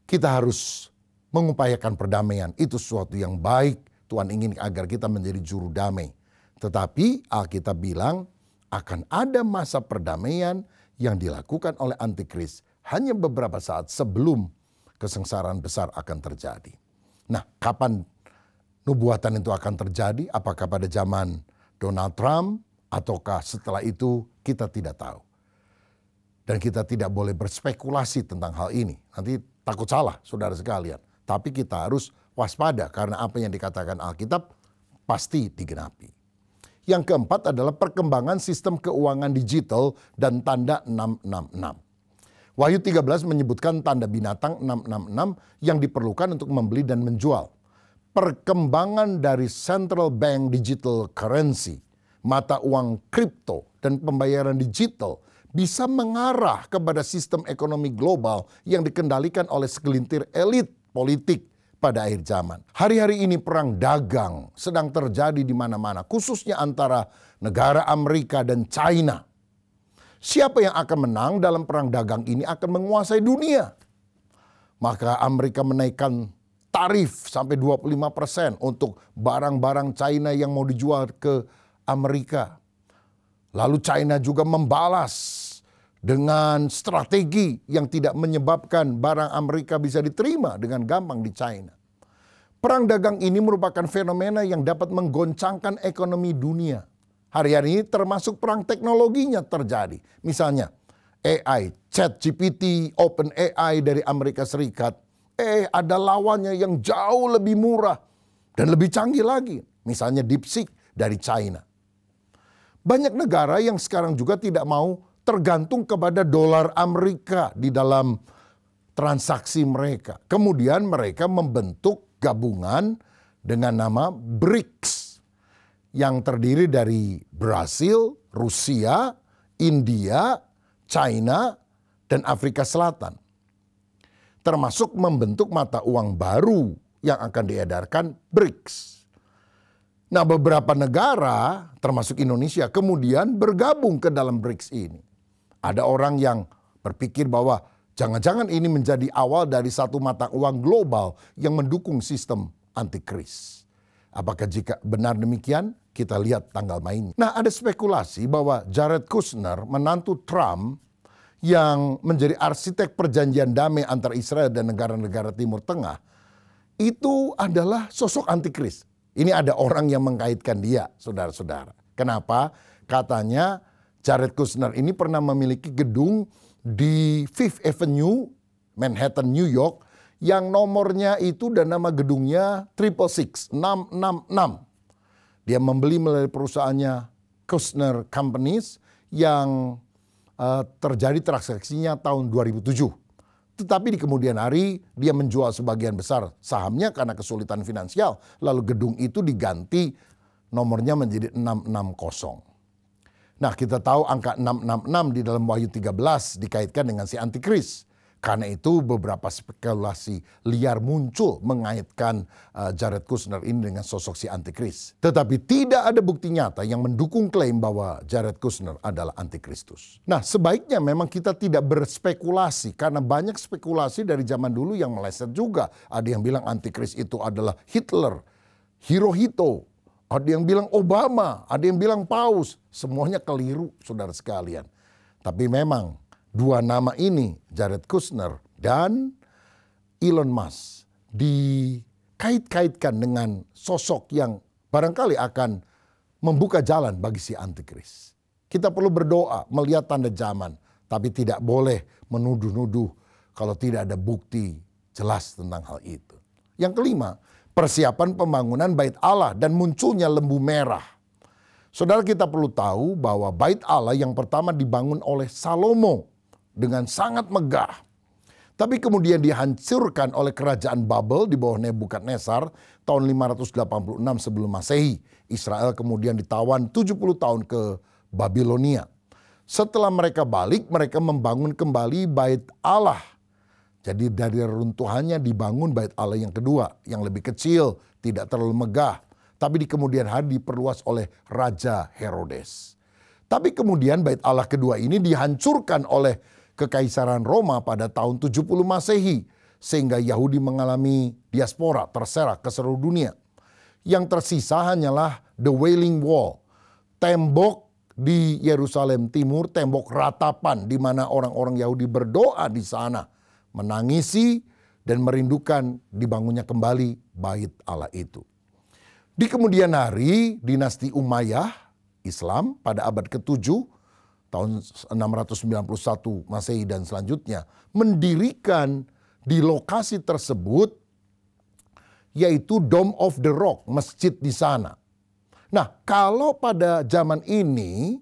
kita harus mengupayakan perdamaian. Itu sesuatu yang baik. Tuhan ingin agar kita menjadi juru damai. Tetapi Alkitab bilang akan ada masa perdamaian yang dilakukan oleh antikris hanya beberapa saat sebelum kesengsaraan besar akan terjadi. Nah, kapan nubuatan itu akan terjadi? Apakah pada zaman Donald Trump ataukah setelah itu? Kita tidak tahu. Dan kita tidak boleh berspekulasi tentang hal ini. Nanti takut salah, saudara sekalian. Tapi kita harus waspada karena apa yang dikatakan Alkitab pasti digenapi. Yang keempat adalah perkembangan sistem keuangan digital dan tanda 666. Wahyu 13 menyebutkan tanda binatang 666 yang diperlukan untuk membeli dan menjual. Perkembangan dari central bank digital currency, mata uang kripto dan pembayaran digital bisa mengarah kepada sistem ekonomi global yang dikendalikan oleh segelintir elit politik pada akhir zaman. Hari-hari ini perang dagang sedang terjadi di mana-mana, khususnya antara negara Amerika dan China. Siapa yang akan menang dalam perang dagang ini akan menguasai dunia. Maka Amerika menaikkan tarif sampai 25% untuk barang-barang China yang mau dijual ke Amerika. Lalu China juga membalas dengan strategi yang tidak menyebabkan barang Amerika bisa diterima dengan gampang di China. Perang dagang ini merupakan fenomena yang dapat menggoncangkan ekonomi dunia. Hari-hari ini termasuk perang teknologinya terjadi. Misalnya AI, ChatGPT, OpenAI dari Amerika Serikat. Ada lawannya yang jauh lebih murah dan lebih canggih lagi. Misalnya DeepSeek dari China. Banyak negara yang sekarang juga tidak mau tergantung kepada dolar Amerika di dalam transaksi mereka. Kemudian mereka membentuk gabungan dengan nama BRICS yang terdiri dari Brasil, Rusia, India, China, dan Afrika Selatan. Termasuk membentuk mata uang baru yang akan diedarkan BRICS. Nah, beberapa negara termasuk Indonesia kemudian bergabung ke dalam BRICS ini. Ada orang yang berpikir bahwa jangan-jangan ini menjadi awal dari satu mata uang global yang mendukung sistem antikris. Apakah jika benar demikian? Kita lihat tanggal mainnya. Nah, ada spekulasi bahwa Jared Kushner, menantu Trump yang menjadi arsitek perjanjian damai antara Israel dan negara-negara Timur Tengah, itu adalah sosok antikris. Ini ada orang yang mengkaitkan dia, saudara-saudara. Kenapa? Katanya Jared Kushner ini pernah memiliki gedung di Fifth Avenue, Manhattan, New York, yang nomornya itu dan nama gedungnya 666. Dia membeli melalui perusahaannya Kushner Companies yang terjadi transaksinya tahun 2007. Tetapi di kemudian hari dia menjual sebagian besar sahamnya karena kesulitan finansial. Lalu gedung itu diganti nomornya menjadi 660. Nah, kita tahu angka 666 di dalam Wahyu 13 dikaitkan dengan si antikris. Karena itu beberapa spekulasi liar muncul mengaitkan Jared Kushner ini dengan sosok si antikris. Tetapi tidak ada bukti nyata yang mendukung klaim bahwa Jared Kushner adalah antikristus. Nah, sebaiknya memang kita tidak berspekulasi karena banyak spekulasi dari zaman dulu yang meleset juga. Ada yang bilang antikris itu adalah Hitler, Hirohito, ada yang bilang Obama, ada yang bilang Paus. Semuanya keliru, saudara sekalian. Tapi memang dua nama ini, Jared Kushner dan Elon Musk, dikait-kaitkan dengan sosok yang barangkali akan membuka jalan bagi si antikris. Kita perlu berdoa, melihat tanda zaman, tapi tidak boleh menuduh-nuduh kalau tidak ada bukti jelas tentang hal itu. Yang kelima, persiapan pembangunan Bait Allah dan munculnya lembu merah. Saudara, kita perlu tahu bahwa Bait Allah yang pertama dibangun oleh Salomo dengan sangat megah. Tapi kemudian dihancurkan oleh kerajaan Babel di bawah Nebukadnezar tahun 586 sebelum Masehi. Israel kemudian ditawan 70 tahun ke Babilonia. Setelah mereka balik, mereka membangun kembali Bait Allah. Jadi dari runtuhannya dibangun Bait Allah yang kedua, yang lebih kecil, tidak terlalu megah. Tapi di kemudian hari diperluas oleh Raja Herodes. Tapi kemudian Bait Allah kedua ini dihancurkan oleh Kekaisaran Roma pada tahun 70 Masehi. Sehingga Yahudi mengalami diaspora terserak ke seluruh dunia. Yang tersisa hanyalah The Wailing Wall. Tembok di Yerusalem Timur, tembok ratapan di mana orang-orang Yahudi berdoa di sana. Menangisi dan merindukan dibangunnya kembali Bait Allah itu. Di kemudian hari, dinasti Umayyah, Islam pada abad ke-7, tahun 691 Masehi dan selanjutnya, mendirikan di lokasi tersebut yaitu Dome of the Rock, masjid di sana. Nah, kalau pada zaman ini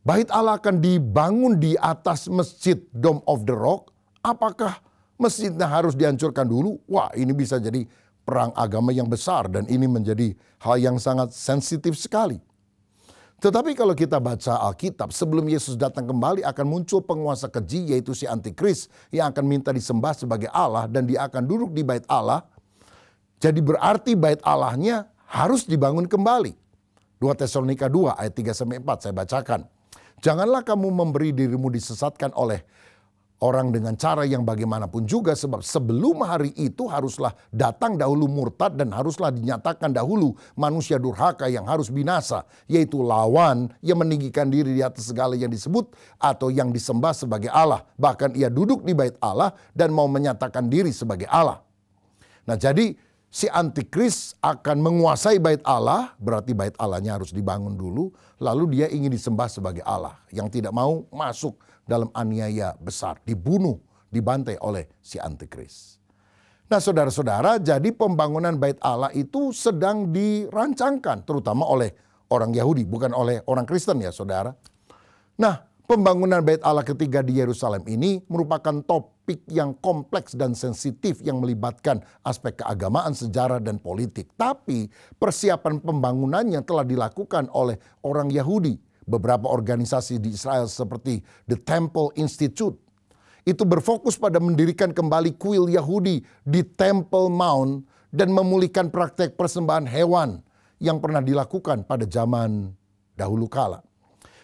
Bait Allah akan dibangun di atas masjid Dome of the Rock, apakah masjidnya harus dihancurkan dulu? Wah, ini bisa jadi perang agama yang besar dan ini menjadi hal yang sangat sensitif sekali. Tetapi kalau kita baca Alkitab, sebelum Yesus datang kembali akan muncul penguasa keji yaitu si antikris yang akan minta disembah sebagai Allah dan dia akan duduk di Bait Allah. Jadi berarti Bait Allahnya harus dibangun kembali. 2 Tesalonika 2 ayat 3-4 saya bacakan. Janganlah kamu memberi dirimu disesatkan oleh orang dengan cara yang bagaimanapun juga, sebab sebelum hari itu haruslah datang dahulu murtad dan haruslah dinyatakan dahulu manusia durhaka yang harus binasa, yaitu lawan yang meninggikan diri di atas segala yang disebut atau yang disembah sebagai Allah. Bahkan ia duduk di Bait Allah dan mau menyatakan diri sebagai Allah. Nah, jadi si antikris akan menguasai Bait Allah, berarti Bait Allahnya harus dibangun dulu, lalu dia ingin disembah sebagai Allah. Yang tidak mau masuk dalam aniaya besar, dibunuh, dibantai oleh si antikris. Nah, saudara-saudara, jadi pembangunan Bait Allah itu sedang dirancangkan, terutama oleh orang Yahudi, bukan oleh orang Kristen ya saudara. Nah, pembangunan Bait Allah ketiga di Yerusalem ini merupakan topik yang kompleks dan sensitif yang melibatkan aspek keagamaan, sejarah, dan politik. Tapi persiapan pembangunannya telah dilakukan oleh orang Yahudi. Beberapa organisasi di Israel seperti The Temple Institute itu berfokus pada mendirikan kembali kuil Yahudi di Temple Mount dan memulihkan praktek persembahan hewan yang pernah dilakukan pada zaman dahulu kala.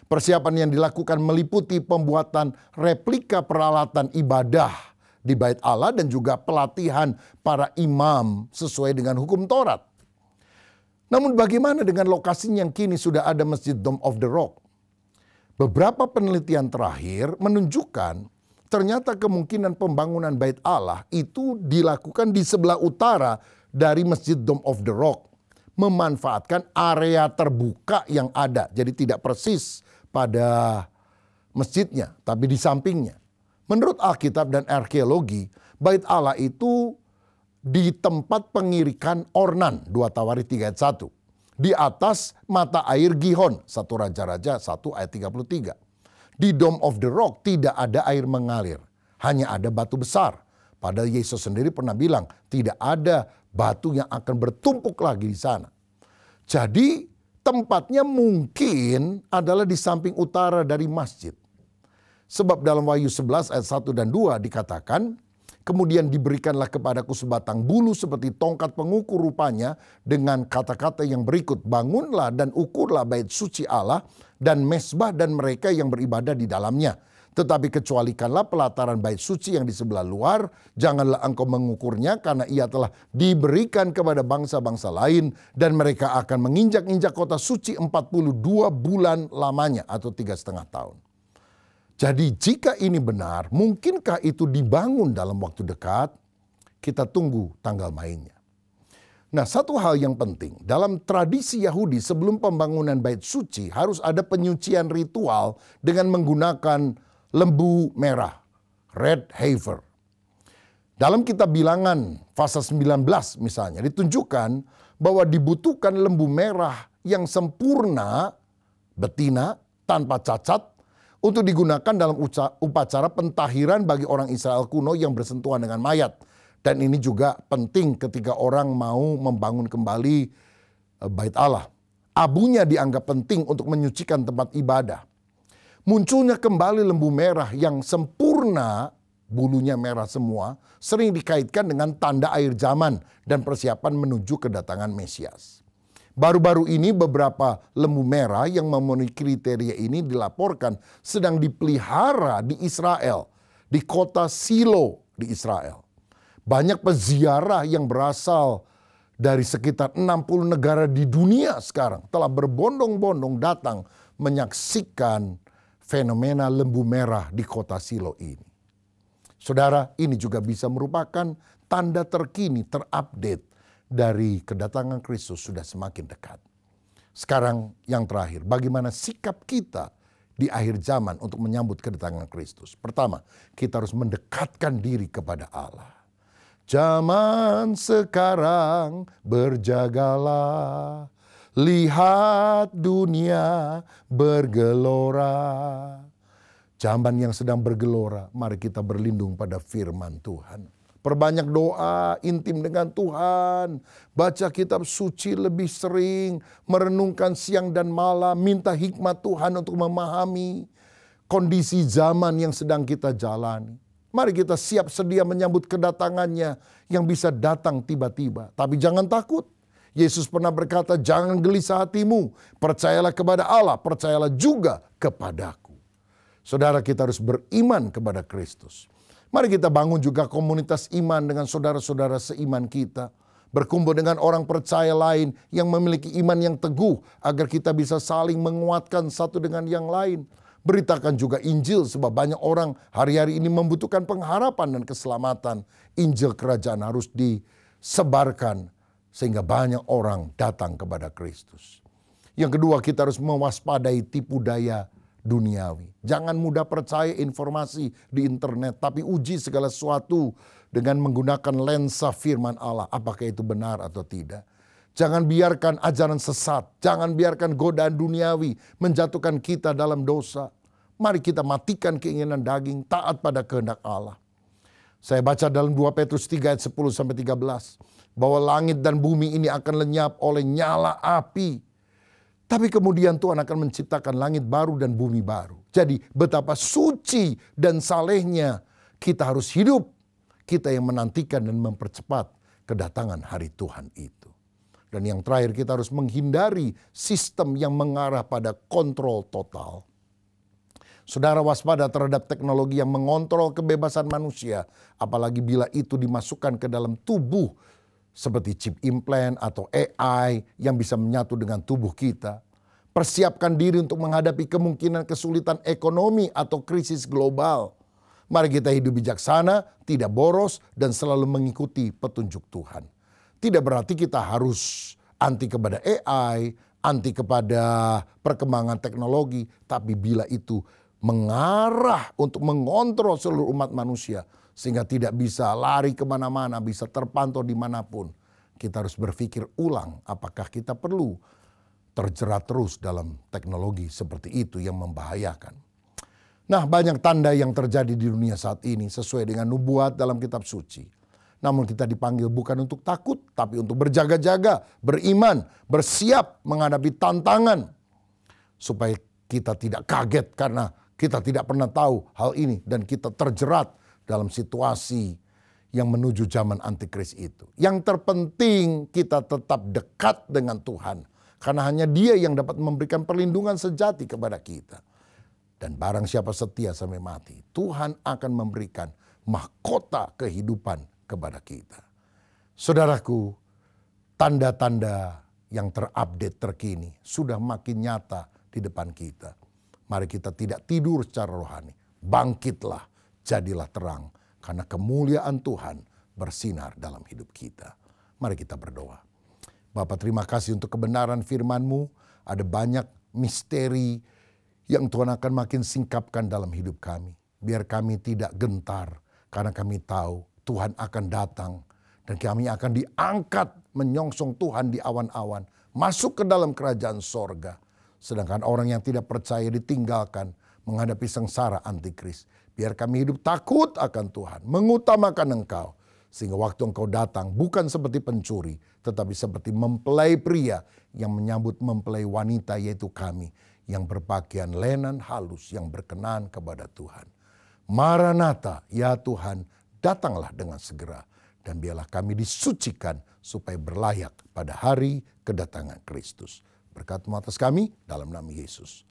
Persiapan yang dilakukan meliputi pembuatan replika peralatan ibadah di Bait Allah dan juga pelatihan para imam sesuai dengan hukum Taurat. Namun bagaimana dengan lokasinya yang kini sudah ada Masjid Dome of the Rock? Beberapa penelitian terakhir menunjukkan ternyata kemungkinan pembangunan Bait Allah itu dilakukan di sebelah utara dari Masjid Dome of the Rock. Memanfaatkan area terbuka yang ada. Jadi tidak persis pada masjidnya, tapi di sampingnya. Menurut Alkitab dan arkeologi, Bait Allah itu di tempat pengirikan Ornan, 2 Tawarikh 3 ayat 1. Di atas mata air Gihon, 1 Raja-Raja 1 ayat 33. Di Dome of the Rock tidak ada air mengalir, hanya ada batu besar. Padahal Yesus sendiri pernah bilang tidak ada batu yang akan bertumpuk lagi di sana. Jadi tempatnya mungkin adalah di samping utara dari masjid. Sebab dalam Wahyu 11 ayat 1 dan 2 dikatakan, kemudian diberikanlah kepadaku sebatang bulu seperti tongkat pengukur rupanya dengan kata-kata yang berikut. Bangunlah dan ukurlah bait suci Allah dan mezbah dan mereka yang beribadah di dalamnya. Tetapi kecualikanlah pelataran bait suci yang di sebelah luar. Janganlah engkau mengukurnya karena ia telah diberikan kepada bangsa-bangsa lain. Dan mereka akan menginjak-injak kota suci 42 bulan lamanya atau 3,5 tahun. Jadi jika ini benar, mungkinkah itu dibangun dalam waktu dekat? Kita tunggu tanggal mainnya. Nah, satu hal yang penting, dalam tradisi Yahudi sebelum pembangunan bait suci harus ada penyucian ritual dengan menggunakan lembu merah, red heifer. Dalam kitab Bilangan pasal 19 misalnya ditunjukkan bahwa dibutuhkan lembu merah yang sempurna, betina, tanpa cacat, untuk digunakan dalam upacara pentahiran bagi orang Israel kuno yang bersentuhan dengan mayat. Dan ini juga penting ketika orang mau membangun kembali Bait Allah. Abunya dianggap penting untuk menyucikan tempat ibadah. Munculnya kembali lembu merah yang sempurna, bulunya merah semua, sering dikaitkan dengan tanda akhir zaman dan persiapan menuju kedatangan Mesias. Baru-baru ini beberapa lembu merah yang memenuhi kriteria ini dilaporkan sedang dipelihara di Israel, di kota Silo di Israel. Banyak peziarah yang berasal dari sekitar 60 negara di dunia sekarang telah berbondong-bondong datang menyaksikan fenomena lembu merah di kota Silo ini. Saudara, ini juga bisa merupakan tanda terkini, terupdate dari kedatangan Kristus sudah semakin dekat. Sekarang yang terakhir, bagaimana sikap kita di akhir zaman untuk menyambut kedatangan Kristus? Pertama, kita harus mendekatkan diri kepada Allah. Zaman sekarang berjagalah, lihat dunia bergelora. Zaman yang sedang bergelora, mari kita berlindung pada firman Tuhan. Perbanyak doa intim dengan Tuhan. Baca kitab suci lebih sering. Merenungkan siang dan malam. Minta hikmat Tuhan untuk memahami kondisi zaman yang sedang kita jalani. Mari kita siap sedia menyambut kedatangannya yang bisa datang tiba-tiba. Tapi jangan takut. Yesus pernah berkata, jangan gelisah hatimu. Percayalah kepada Allah, percayalah juga kepadaku. Saudara, kita harus beriman kepada Kristus. Mari kita bangun juga komunitas iman dengan saudara-saudara seiman kita. Berkumpul dengan orang percaya lain yang memiliki iman yang teguh agar kita bisa saling menguatkan satu dengan yang lain. Beritakan juga Injil sebab banyak orang hari-hari ini membutuhkan pengharapan dan keselamatan. Injil kerajaan harus disebarkan sehingga banyak orang datang kepada Kristus. Yang kedua, kita harus mewaspadai tipu daya duniawi. Jangan mudah percaya informasi di internet, tapi uji segala sesuatu dengan menggunakan lensa firman Allah. Apakah itu benar atau tidak? Jangan biarkan ajaran sesat, jangan biarkan godaan duniawi menjatuhkan kita dalam dosa. Mari kita matikan keinginan daging, taat pada kehendak Allah. Saya baca dalam 2 Petrus 3 ayat 10-13 bahwa langit dan bumi ini akan lenyap oleh nyala api. Tapi kemudian Tuhan akan menciptakan langit baru dan bumi baru. Jadi betapa suci dan salehnya kita harus hidup. Kita yang menantikan dan mempercepat kedatangan hari Tuhan itu. Dan yang terakhir, kita harus menghindari sistem yang mengarah pada kontrol total. Saudara, waspada terhadap teknologi yang mengontrol kebebasan manusia. Apalagi bila itu dimasukkan ke dalam tubuh seperti chip implant atau AI yang bisa menyatu dengan tubuh kita. Persiapkan diri untuk menghadapi kemungkinan kesulitan ekonomi atau krisis global. Mari kita hidup bijaksana, tidak boros, dan selalu mengikuti petunjuk Tuhan. Tidak berarti kita harus anti kepada AI, anti kepada perkembangan teknologi, tapi bila itu mengarah untuk mengontrol seluruh umat manusia, sehingga tidak bisa lari kemana-mana, bisa terpantau dimanapun. Kita harus berpikir ulang apakah kita perlu terjerat terus dalam teknologi seperti itu yang membahayakan. Nah, banyak tanda yang terjadi di dunia saat ini sesuai dengan nubuat dalam kitab suci. Namun kita dipanggil bukan untuk takut, tapi untuk berjaga-jaga, beriman, bersiap menghadapi tantangan. Supaya kita tidak kaget karena kita tidak pernah tahu hal ini dan kita terjerat dalam situasi yang menuju zaman antikris itu. Yang terpenting kita tetap dekat dengan Tuhan. Karena hanya Dia yang dapat memberikan perlindungan sejati kepada kita. Dan barang siapa setia sampai mati, Tuhan akan memberikan mahkota kehidupan kepada kita. Saudaraku, tanda-tanda yang terupdate terkini sudah makin nyata di depan kita. Mari kita tidak tidur secara rohani. Bangkitlah, jadilah terang. Karena kemuliaan Tuhan bersinar dalam hidup kita. Mari kita berdoa. Bapa, terima kasih untuk kebenaran firman-Mu. Ada banyak misteri yang Tuhan akan makin singkapkan dalam hidup kami. Biar kami tidak gentar karena kami tahu Tuhan akan datang. Dan kami akan diangkat menyongsong Tuhan di awan-awan. Masuk ke dalam kerajaan sorga. Sedangkan orang yang tidak percaya ditinggalkan menghadapi sengsara antikris. Biar kami hidup takut akan Tuhan. Mengutamakan Engkau. Sehingga waktu Engkau datang bukan seperti pencuri, tetapi seperti mempelai pria yang menyambut mempelai wanita, yaitu kami, yang berpakaian lenan halus yang berkenan kepada Tuhan. Maranatha, ya Tuhan, datanglah dengan segera. Dan biarlah kami disucikan supaya berlayak pada hari kedatangan Kristus. Berkat-Mu atas kami dalam nama Yesus.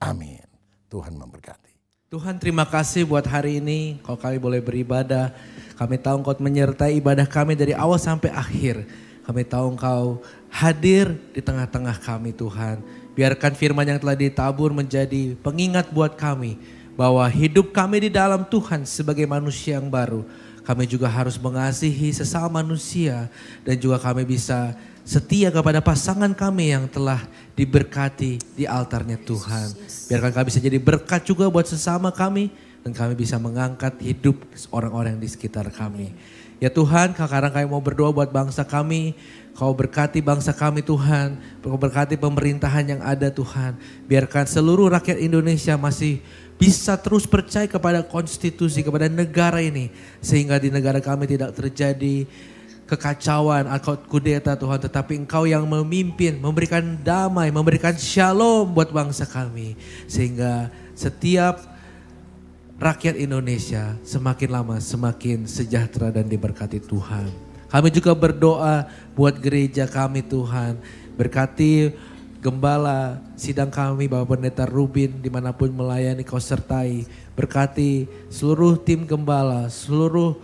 Amin. Tuhan memberkati. Tuhan, terima kasih buat hari ini. Kalau kami boleh beribadah, kami tahu Engkau menyertai ibadah kami dari awal sampai akhir. Kami tahu Engkau hadir di tengah-tengah kami, Tuhan. Biarkan firman yang telah ditabur menjadi pengingat buat kami bahwa hidup kami di dalam Tuhan sebagai manusia yang baru. Kami juga harus mengasihi sesama manusia dan juga kami bisa setia kepada pasangan kami yang telah diberkati di altarnya Tuhan. Biarkan kami bisa jadi berkat juga buat sesama kami dan kami bisa mengangkat hidup orang-orang di sekitar kami. Ya Tuhan, sekarang kami mau berdoa buat bangsa kami. Kau berkati bangsa kami Tuhan. Kau berkati pemerintahan yang ada Tuhan. Biarkan seluruh rakyat Indonesia masih bisa terus percaya kepada konstitusi, kepada negara ini. Sehingga di negara kami tidak terjadi kekacauan atau kudeta Tuhan. Tetapi Engkau yang memimpin, memberikan damai, memberikan shalom buat bangsa kami. Sehingga setiap rakyat Indonesia semakin lama semakin sejahtera dan diberkati Tuhan. Kami juga berdoa buat gereja kami Tuhan. Berkati gembala sidang kami, Bapak Pendeta Rubin dimanapun melayani Kau sertai. Berkati seluruh tim gembala, seluruh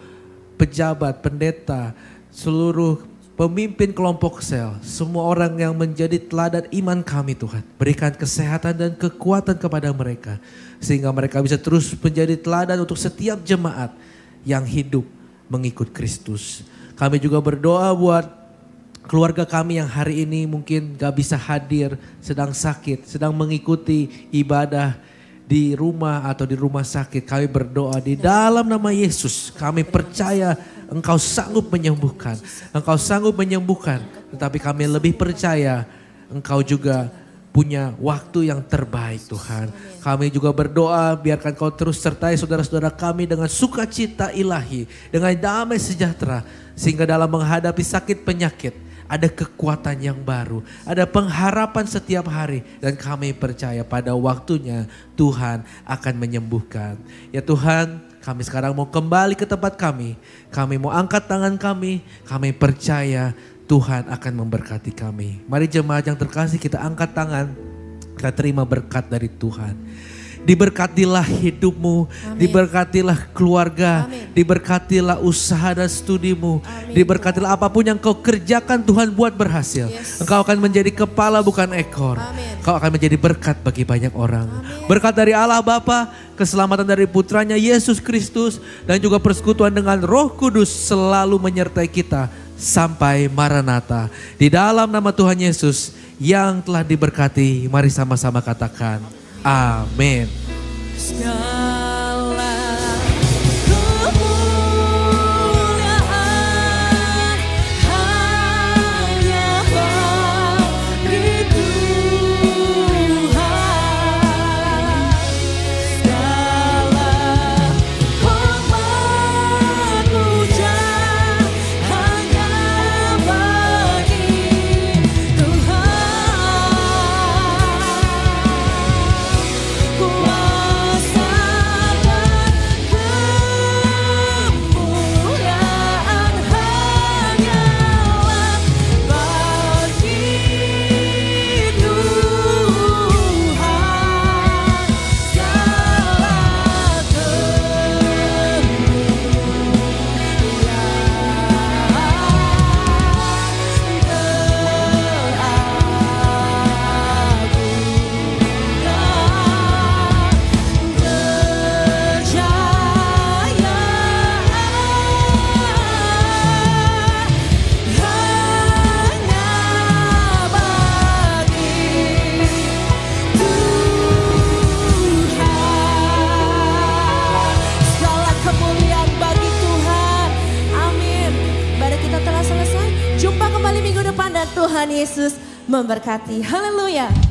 pejabat, pendeta, seluruh pemimpin kelompok sel. Semua orang yang menjadi teladan iman kami Tuhan. Berikan kesehatan dan kekuatan kepada mereka. Sehingga mereka bisa terus menjadi teladan untuk setiap jemaat yang hidup mengikut Kristus. Kami juga berdoa buat keluarga kami yang hari ini mungkin gak bisa hadir, sedang sakit, sedang mengikuti ibadah di rumah atau di rumah sakit. Kami berdoa di dalam nama Yesus. Kami percaya Engkau sanggup menyembuhkan. Engkau sanggup menyembuhkan. Tetapi kami lebih percaya Engkau juga punya waktu yang terbaik Tuhan. Kami juga berdoa biarkan Kau terus sertai saudara-saudara kami dengan sukacita ilahi. Dengan damai sejahtera. Sehingga dalam menghadapi sakit penyakit ada kekuatan yang baru. Ada pengharapan setiap hari. Dan kami percaya pada waktunya Tuhan akan menyembuhkan. Ya Tuhan, kami sekarang mau kembali ke tempat kami. Kami mau angkat tangan kami. Kami percaya Tuhan akan memberkati kami. Mari jemaat yang terkasih kita angkat tangan. Kita terima berkat dari Tuhan. Diberkatilah hidupmu, diberkatilah keluarga, diberkatilah usaha dan studimu, diberkatilah apapun yang kau kerjakan Tuhan buat berhasil. Engkau akan menjadi kepala bukan ekor. Kau akan menjadi berkat bagi banyak orang. Berkat dari Allah Bapa, keselamatan dari putranya Yesus Kristus, dan juga persekutuan dengan Roh Kudus selalu menyertai kita sampai Maranatha. Di dalam nama Tuhan Yesus yang telah diberkati, mari sama-sama katakan amin. Tuhan Yesus memberkati. Haleluya.